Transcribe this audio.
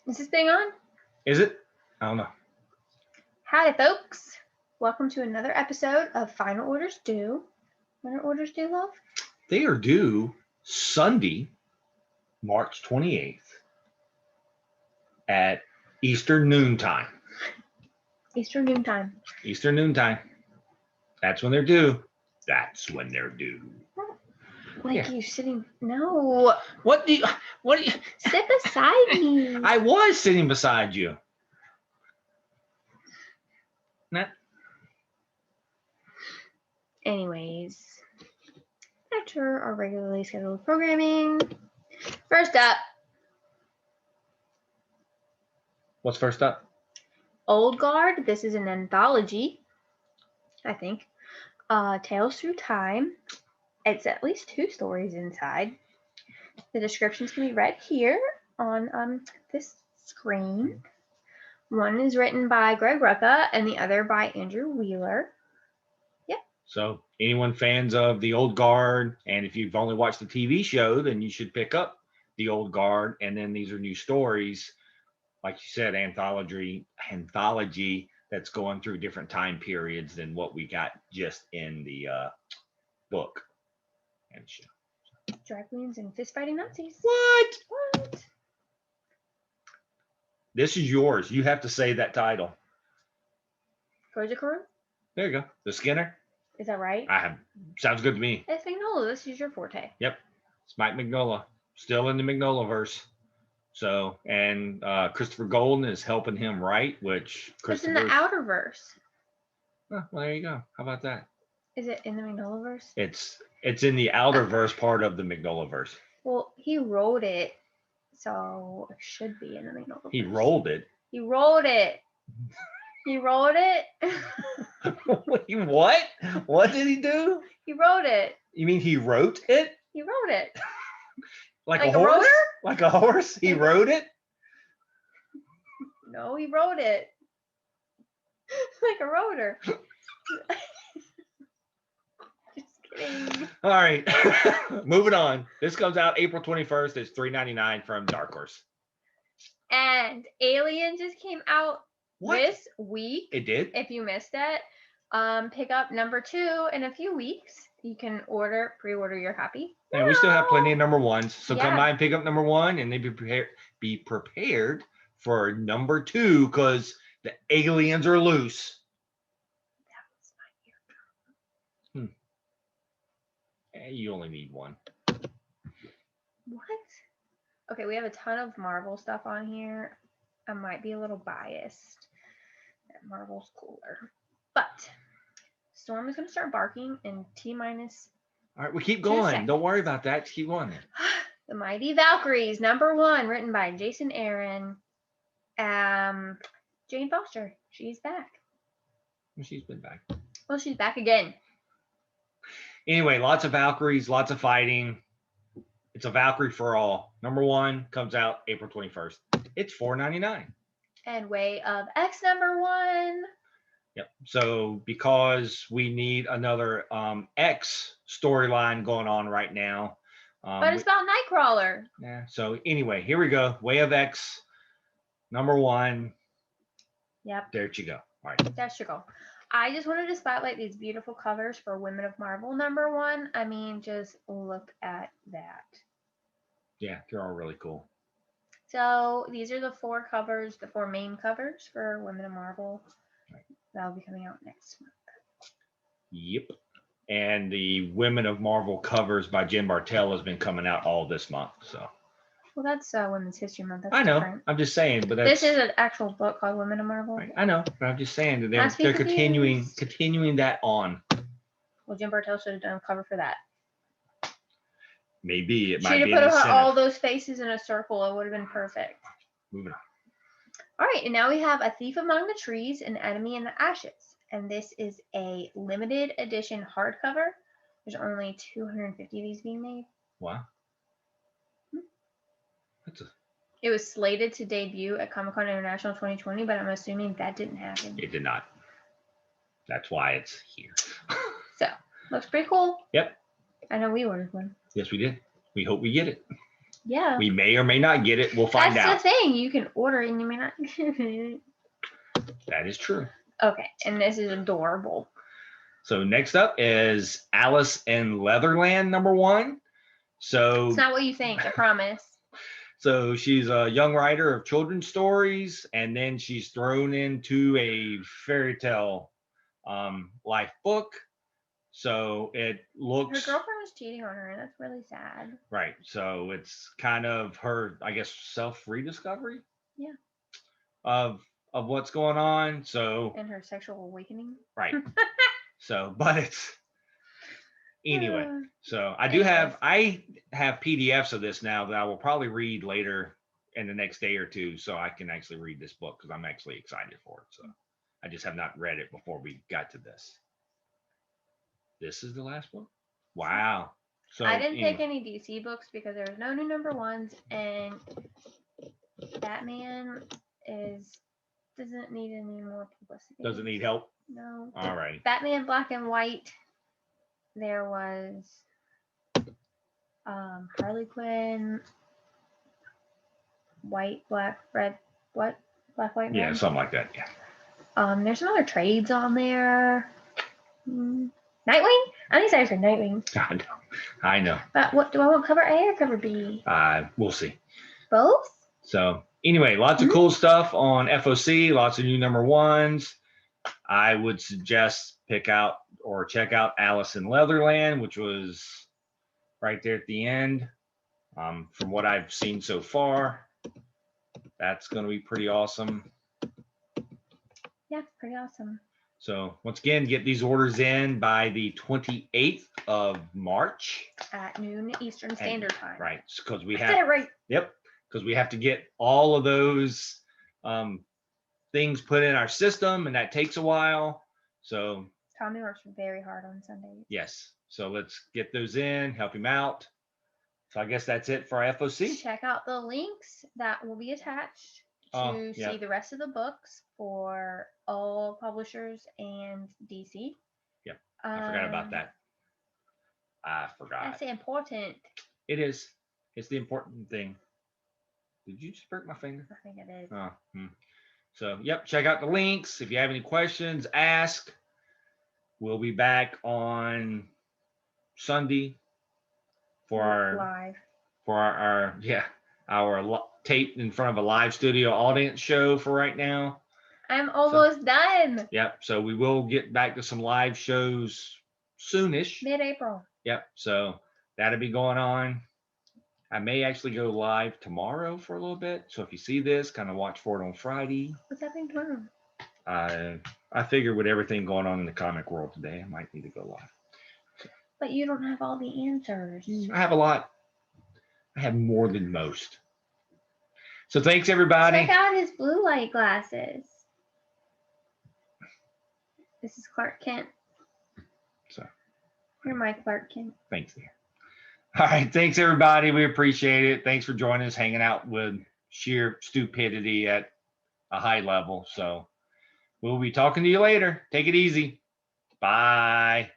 Is this thing on? Is it? I don't know. Howdy, folks. Welcome to another episode of Final Orders Due. When are orders due, love? They are due Sunday, March 28th at Eastern noontime. Eastern noontime. Eastern noontime. That's when they're due. That's when they're due. Like you sitting. No. What do you Sit beside me. I was sitting beside you. Not. Anyways, after our regularly scheduled programming. First up. What's first up? Old Guard. This is an anthology, I think. Tales Through Time. It's at least 2 stories inside. The descriptions can be read here on this screen. One is written by Greg Rucka and the other by Andrew Wheeler. Yep. So anyone fans of the Old Guard, and if you've only watched the TV show, then you should pick up the Old Guard. And then these are new stories, like you said, anthology that's going through different time periods than what we got just in the book and show. Drag queens and fist fighting Nazis. What? This is yours. You have to say that title. Kojikaru? There you go. The Skinner. Is that right? Sounds good to me. It's Magnola. This is your forte. Yep. It's Mike Mignola. Still in the Mignola-verse. So, and Christopher Golden is helping him write, which It's in the Outerverse. Oh, well, there you go. How about that? Is it in the Magnolaverse? It's in the Outerverse part of the Magnolaverse. Well, he wrote it, so it should be in the Magnolaverse. He rolled it. He wrote it. He wrote it. What? What did he do? He wrote it. You mean he wrote it? He wrote it. Like a horse? Rotor? Like a horse? He wrote it? No, he wrote it. Like a rotor. Just kidding. All right. Moving on. This comes out April 21st. It's $3.99 from Dark Horse. And Alien just came out this week. It did? If you missed it, pick up number 2 in a few weeks. You can pre-order your happy. And we still have plenty of number 1s. So Yeah. come by and pick up number 1 and then be prepared for number 2 because the aliens are loose. That was my eardrum. You only need 1. What? Okay, we have a ton of Marvel stuff on here. I might be a little biased. That Marvel's cooler. But Storm is going to start barking in T-minus. All right, we keep going. Don't worry about that. Just keep going. The Mighty Valkyries, number 1, written by Jason Aaron. Jane Foster, she's back. She's been back. Well, she's back again. Anyway, lots of Valkyries, lots of fighting. It's a Valkyrie for all. Number 1 comes out April 21st. It's $4.99. And Way of X, number 1. Yep. So because we need another X storyline going on right now. But it's about Nightcrawler. Yeah. So anyway, here we go. Way of X, number 1. Yep. There you go. All right. That's your goal. I just wanted to spotlight these beautiful covers for Women of Marvel, number 1. I mean, just look at that. Yeah, they're all really cool. So these are the 4 covers, the 4 main covers for Women of Marvel. Right. That'll be coming out next month. Yep. And the Women of Marvel covers by Jen Bartel has been coming out all this month. So. Well, that's Women's History Month. That's I know. different. I'm just saying, but that's, this is an actual book called Women of Marvel. Right, I know, but I'm just saying that they're continuing that on. Well, Jen Bartel should have done a cover for that. Maybe it might Should be have an put incentive. all those faces in a circle. It would have been perfect. Moving on. All right, and now we have A Thief Among the Trees, An Enemy in the Ashes. And this is a limited edition hardcover. There's only 250 of these being made. Wow. It was slated to debut at Comic-Con International 2020, but I'm assuming that didn't happen. It did not. That's why it's here. So, looks pretty cool. Yep. I know we ordered one. Yes, we did. We hope we get it. Yeah. We may or may not get it. We'll find That's out. the thing. You can order it and you may not get it. That is true. Okay, and this is adorable. So next up is Alice in Leatherland #1. So It's not what you think, I promise. So she's a young writer of children's stories, and then she's thrown into a fairy tale life book. So it looks Her girlfriend was cheating on her, and that's really sad. right. So it's kind of her, I guess, self-rediscovery. Yeah. Of what's going on. So And her sexual awakening. right. So, but it's anyway. So I have PDFs of this now that I will probably read later in the next day or two, so I can actually read this book because I'm actually excited for it. So I just have not read it before we got to this. This is the last book. Wow. So I didn't pick any DC books because there was no new #1s, and Batman doesn't need any more publicity. Doesn't need help. No. All right. Batman Black and White. There was Harley Quinn, white, black, red, what? Black, white, red? Yeah, something like that. Yeah. There's some other trades on there. Nightwing? I think I said Nightwing. I know. But what do I want, cover A or cover B? We'll see. Both? So anyway, lots of cool stuff on FOC, lots of new #1s. I would suggest pick out or check out Alice in Leatherland, which was right there at the end. From what I've seen so far, that's going to be pretty awesome. Yeah, pretty awesome. So once again, get these orders in by the 28th of March. At noon Eastern Standard Time. Right, because we I did it right. Yep, because we have to get all of those things put in our system, and that takes a while. So Tommy works very hard on Sundays. yes, so let's get those in, help him out. So I guess that's it for FOC. Check out the links that will be attached to see the rest of the books for all publishers and DC. Yep, I forgot about that. I forgot. That's important. It is. It's the important thing. Did you just break my finger? I think it is. Oh, So, yep, check out the links. If you have any questions, ask. We'll be back on Sunday for our tape in front of a live studio audience show for right now. I'm almost done. Yep. So we will get back to some live shows soonish. Mid-April. Yep. So that'll be going on. I may actually go live tomorrow for a little bit. So if you see this, kind of watch for it on Friday. What's happening tomorrow? I figure with everything going on in the comic world today, I might need to go live. But you don't have all the answers. I have a lot. I have more than most. So thanks, everybody. Check out his blue light glasses. This is Clark Kent. So you're my Clark Kent. Thanks, dear. All right. Thanks, everybody. We appreciate it. Thanks for joining us, hanging out with sheer stupidity at a high level. So we'll be talking to you later. Take it easy. Bye.